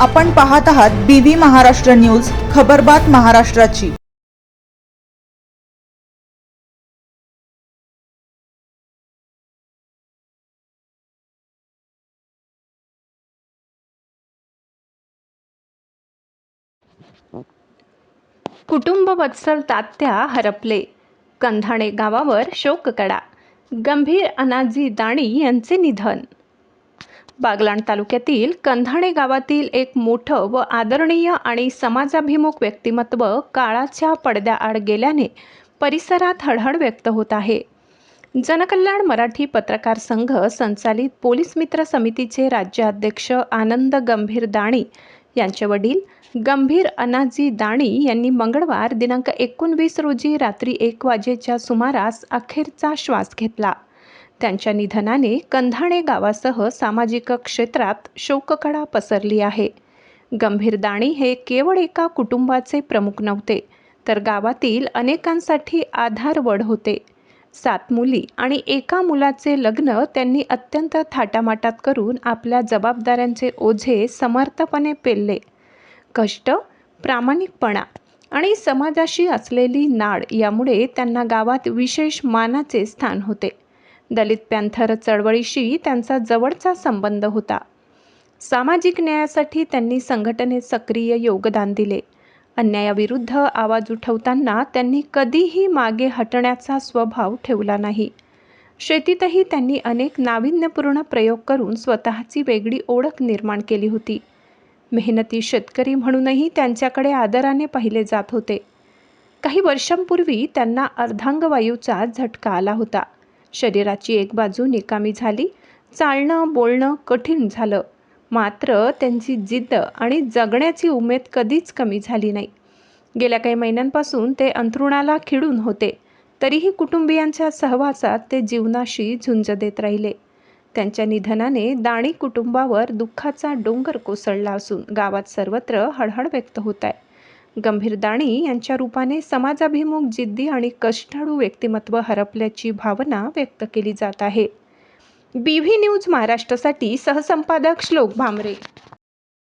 आपण पाहत आहात BV महाराष्ट्र न्यूज, खबरबात महाराष्ट्राची। कुटुंब वत्सल तात्या हरपले। कंधाणे गावावर शोककळा। गंभीर अनाजी दाणी यांचे निधन। बागलाण तालुक्यातील कंधाणे गावातील एक मोठं व आदरणीय आणि समाजाभिमुख व्यक्तिमत्व काळाच्या पडद्याआड गेल्याने परिसरात हळहळ व्यक्त होत आहे। जनकल्याण मराठी पत्रकार संघ संचालित पोलीस मित्र समितीचे राज्याध्यक्ष आनंद गंभीर दाणी यांचे वडील गंभीर अनाजी दाणी यांनी मंगळवार दिनांक 19 रोजी रात्री 1 वाजेच्या सुमारास अखेरचा श्वास घेतला। त्यांच्या निधनाने कंधाणे गावासह सामाजिक क्षेत्रात शोककळा पसरली आहे। गंभीर दाणी हे केवळ एका कुटुंबाचे प्रमुख नव्हते, तर गावातील अनेकांसाठी आधारवड होते। 7 मुली आणि एका मुलाचे लग्न त्यांनी अत्यंत थाटामाटात करून आपल्या जबाबदाऱ्यांचे ओझे समर्थपणे पेलले। कष्ट, प्रामाणिकपणा आणि समाजाशी असलेली नाळ यामुळे त्यांना गावात विशेष मानाचे स्थान होते। दलित पॅंथर चळवळीशी त्यांचा जवळचा संबंध होता। सामाजिक न्यायासाठी त्यांनी संघटनेत सक्रिय योगदान दिले। अन्यायाविरुद्ध आवाज उठवताना त्यांनी कधीही मागे हटण्याचा स्वभाव ठेवला नाही। शेतीतही त्यांनी अनेक नाविन्यपूर्ण प्रयोग करून स्वतःची वेगळी ओळख निर्माण केली होती। मेहनती शेतकरी म्हणूनही त्यांच्याकडे आदराने पाहिले जात होते। काही वर्षांपूर्वी त्यांना अर्धांगवायूचा झटका आला होता। शरीराची एक बाजू निकामी झाली, चालणं बोलणं कठीण झालं, मात्र त्यांची जिद्द आणि जगण्याची उमेद कधीच कमी झाली नाही। गेल्या काही महिन्यांपासून ते अंथरुणाला खिळून होते, तरीही कुटुंबियांच्या सहवासात ते जीवनाशी झुंज देत राहिले। त्यांच्या निधनाने दाणी कुटुंबावर दुःखाचा डोंगर कोसळला असून गावात सर्वत्र हळहळ व्यक्त होत आहे। गंभीर दाणी यांच्या रूपाने समाजाभिमुख, जिद्दी आणि कष्टाळू व्यक्तिमत्व हरपल्याची भावना व्यक्त केली जात आहे। BV न्यूज महाराष्ट्रासाठी सहसंपादक श्लोक भामरे।